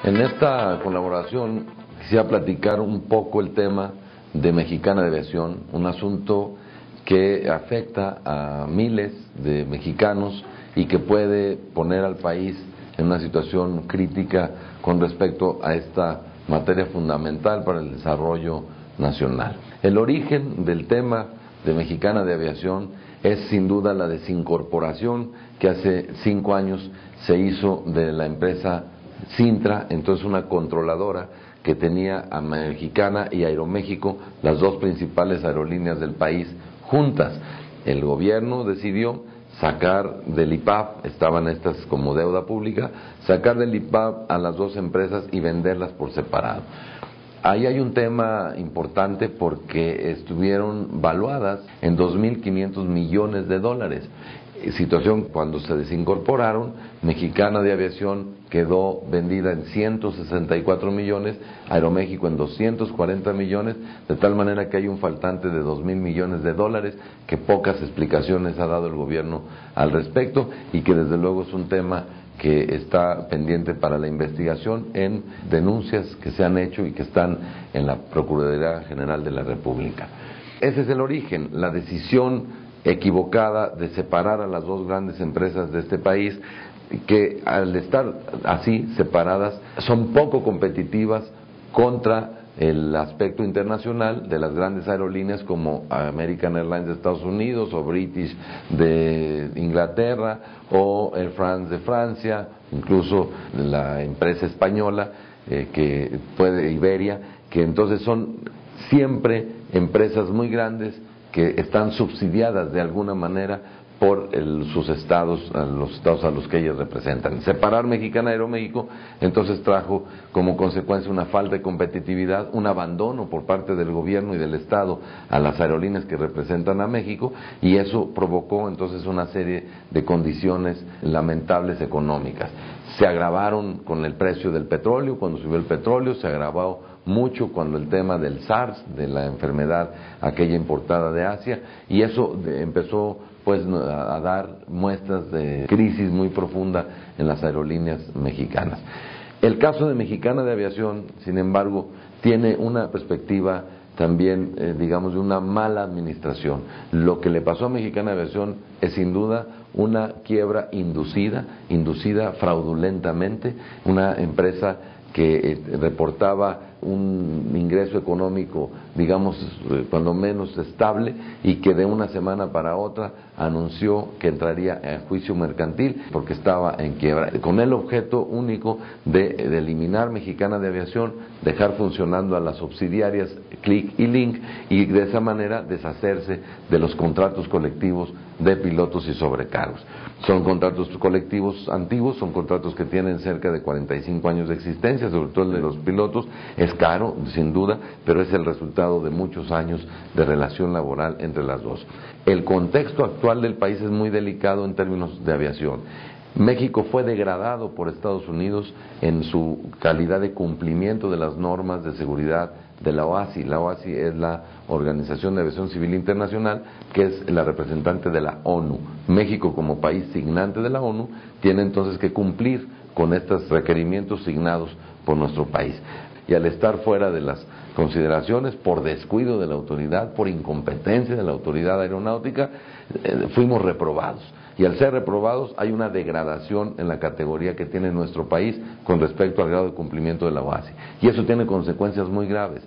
En esta colaboración quisiera platicar un poco el tema de Mexicana de Aviación, un asunto que afecta a miles de mexicanos y que puede poner al país en una situación crítica con respecto a esta materia fundamental para el desarrollo nacional. El origen del tema de Mexicana de Aviación es sin duda la desincorporación que hace 5 años se hizo de la empresa Cintra, entonces una controladora que tenía a Mexicana y Aeroméxico, las dos principales aerolíneas del país, juntas. El gobierno decidió sacar del IPAB, estaban estas como deuda pública, sacar del IPAB a las dos empresas y venderlas por separado. Ahí hay un tema importante porque estuvieron valuadas en 2.500 millones de dólares. Situación cuando se desincorporaron, Mexicana de Aviación quedó vendida en 164 millones, Aeroméxico en 240 millones, de tal manera que hay un faltante de 2.000 millones de dólares que pocas explicaciones ha dado el gobierno al respecto y que desde luego es un tema que está pendiente para la investigación en denuncias que se han hecho y que están en la Procuraduría General de la República. Ese es el origen, la decisión equivocada de separar a las dos grandes empresas de este país, que al estar así separadas son poco competitivas contra el aspecto internacional de las grandes aerolíneas como American Airlines de Estados Unidos o British de Inglaterra o Air France de Francia, incluso la empresa española que puede Iberia, que entonces son siempre empresas muy grandes que están subsidiadas de alguna manera por sus estados, los estados a los que ellas representan. Separar Mexicana de Aeroméxico entonces trajo como consecuencia una falta de competitividad, un abandono por parte del gobierno y del estado a las aerolíneas que representan a México, y eso provocó entonces una serie de condiciones lamentables económicas. Se agravaron con el precio del petróleo, cuando subió el petróleo, se agravó mucho cuando el tema del SARS, de la enfermedad aquella importada de Asia, y eso empezó pues a dar muestras de crisis muy profunda en las aerolíneas mexicanas. El caso de Mexicana de Aviación, sin embargo, tiene una perspectiva también, digamos, de una mala administración. Lo que le pasó a Mexicana de Aviación es sin duda una quiebra inducida fraudulentamente, una empresa que reportaba un ingreso económico, digamos, cuando menos estable, y que de una semana para otra anunció que entraría en juicio mercantil porque estaba en quiebra, con el objeto único de eliminar Mexicana de Aviación, dejar funcionando a las subsidiarias Clic y Link, y de esa manera deshacerse de los contratos colectivos de pilotos y sobrecargos. Son contratos colectivos antiguos, son contratos que tienen cerca de 45 años de existencia, sobre todo el de los pilotos. Es caro, sin duda, pero es el resultado de muchos años de relación laboral entre las dos. El contexto actual del país es muy delicado en términos de aviación. México fue degradado por Estados Unidos en su calidad de cumplimiento de las normas de seguridad de la OASI. La OASI es la Organización de Aviación Civil Internacional, que es la representante de la ONU. México, como país signante de la ONU, tiene entonces que cumplir con estos requerimientos signados por nuestro país. Y al estar fuera de las consideraciones, por descuido de la autoridad, por incompetencia de la autoridad aeronáutica, fuimos reprobados. Y al ser reprobados hay una degradación en la categoría que tiene nuestro país con respecto al grado de cumplimiento de la OASI. Y eso tiene consecuencias muy graves.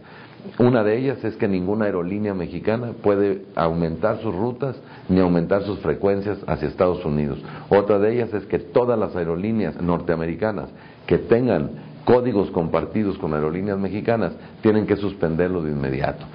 Una de ellas es que ninguna aerolínea mexicana puede aumentar sus rutas ni aumentar sus frecuencias hacia Estados Unidos. Otra de ellas es que todas las aerolíneas norteamericanas que tengan códigos compartidos con aerolíneas mexicanas tienen que suspenderlo de inmediato.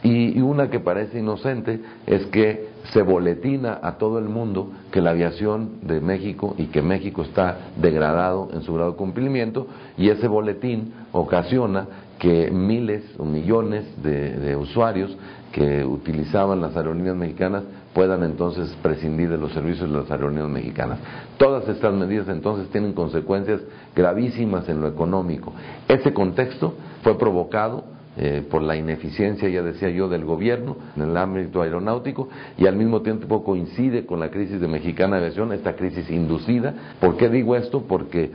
Y una que parece inocente es que se boletina a todo el mundo que la aviación de México y que México está degradado en su grado de cumplimiento, y ese boletín ocasiona que miles o millones de usuarios que utilizaban las aerolíneas mexicanas puedan entonces prescindir de los servicios de las aerolíneas mexicanas. Todas estas medidas entonces tienen consecuencias gravísimas en lo económico. Ese contexto fue provocado por la ineficiencia, ya decía yo, del gobierno en el ámbito aeronáutico, y al mismo tiempo coincide con la crisis de Mexicana de Aviación, esta crisis inducida. ¿Por qué digo esto? Porque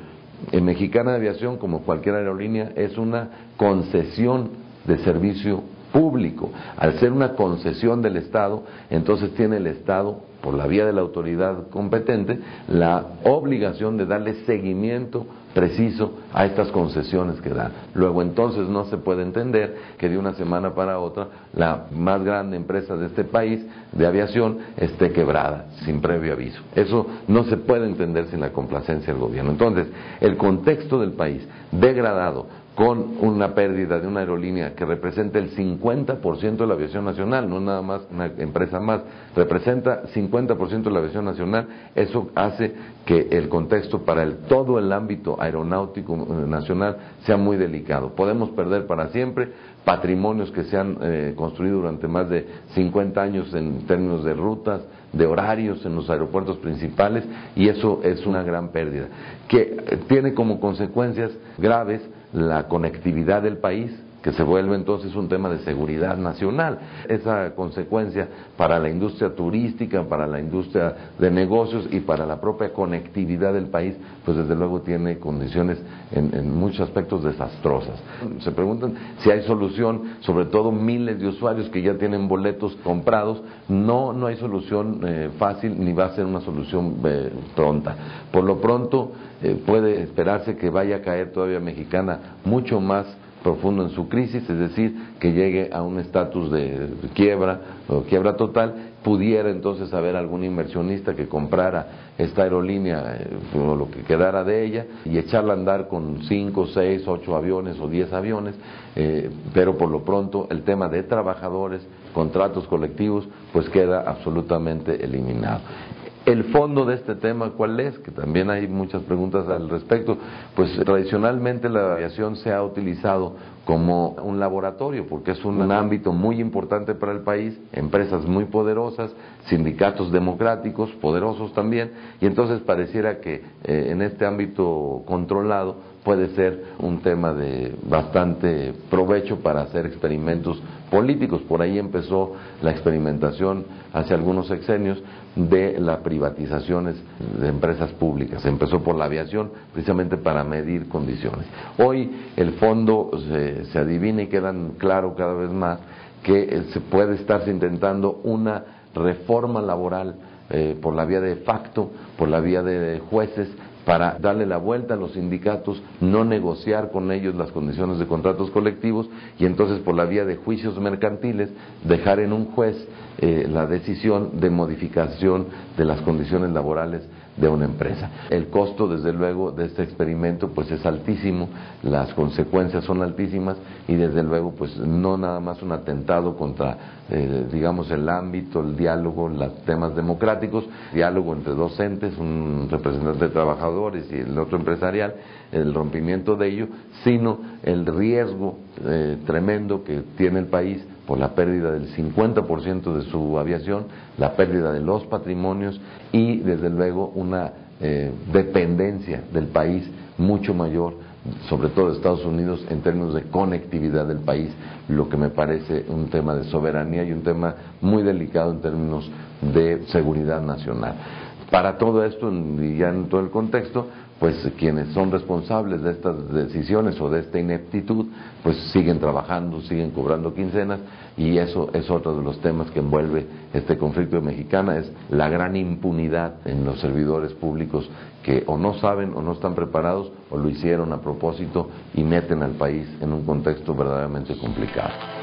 Mexicana de Aviación, como cualquier aerolínea, es una concesión de servicio público. Al ser una concesión del Estado, entonces tiene el Estado, por la vía de la autoridad competente, la obligación de darle seguimiento preciso a estas concesiones que dan. Luego entonces no se puede entender que de una semana para otra la más grande empresa de este país de aviación esté quebrada sin previo aviso. Eso no se puede entender sin la complacencia del gobierno. Entonces, el contexto del país degradado, con una pérdida de una aerolínea que representa el 50% de la aviación nacional, no nada más una empresa más, representa 50% de la aviación nacional, eso hace que el contexto para todo el ámbito aeronáutico nacional sea muy delicado. Podemos perder para siempre patrimonios que se han construido durante más de 50 años en términos de rutas, de horarios en los aeropuertos principales, y eso es una gran pérdida, que tiene como consecuencias graves la conectividad del país, que se vuelve entonces un tema de seguridad nacional. Esa consecuencia para la industria turística, para la industria de negocios y para la propia conectividad del país, pues desde luego tiene condiciones en muchos aspectos desastrosas. Se preguntan si hay solución, sobre todo miles de usuarios que ya tienen boletos comprados. No hay solución fácil, ni va a ser una solución pronta. Por lo pronto puede esperarse que vaya a caer todavía Mexicana mucho más profundo en su crisis, es decir, que llegue a un estatus de quiebra o quiebra total. Pudiera entonces haber algún inversionista que comprara esta aerolínea o lo que quedara de ella y echarla a andar con 5, 6, 8 aviones o 10 aviones, pero por lo pronto el tema de trabajadores, contratos colectivos, pues queda absolutamente eliminado. El fondo de este tema, ¿cuál es? Que también hay muchas preguntas al respecto. Pues tradicionalmente la aviación se ha utilizado como un laboratorio, porque es un ámbito muy importante para el país, empresas muy poderosas, sindicatos democráticos, poderosos también, y entonces pareciera que en este ámbito controlado puede ser un tema de bastante provecho para hacer experimentos políticos. Por ahí empezó la experimentación hace algunos sexenios de las privatizaciones de empresas públicas. Empezó por la aviación, precisamente para medir condiciones. Hoy el fondo se adivina y quedan claro cada vez más que se puede estarse intentando una reforma laboral por la vía de facto, por la vía de jueces, para darle la vuelta a los sindicatos, no negociar con ellos las condiciones de contratos colectivos y entonces por la vía de juicios mercantiles dejar en un juez la decisión de modificación de las condiciones laborales de una empresa. El costo, desde luego, de este experimento pues es altísimo, las consecuencias son altísimas y desde luego pues no nada más un atentado contra digamos el ámbito, el diálogo, los temas democráticos, diálogo entre dos entes, un representante de trabajadores y el otro empresarial, el rompimiento de ello, sino el riesgo tremendo que tiene el país por la pérdida del 50% de su aviación, la pérdida de los patrimonios y desde luego una dependencia del país mucho mayor, sobre todo de Estados Unidos, en términos de conectividad del país, lo que me parece un tema de soberanía y un tema muy delicado en términos de seguridad nacional. Para todo esto, y ya en todo el contexto, pues quienes son responsables de estas decisiones o de esta ineptitud, pues siguen trabajando, siguen cobrando quincenas, y eso es otro de los temas que envuelve este conflicto de Mexicana, es la gran impunidad en los servidores públicos que o no saben o no están preparados o lo hicieron a propósito y meten al país en un contexto verdaderamente complicado.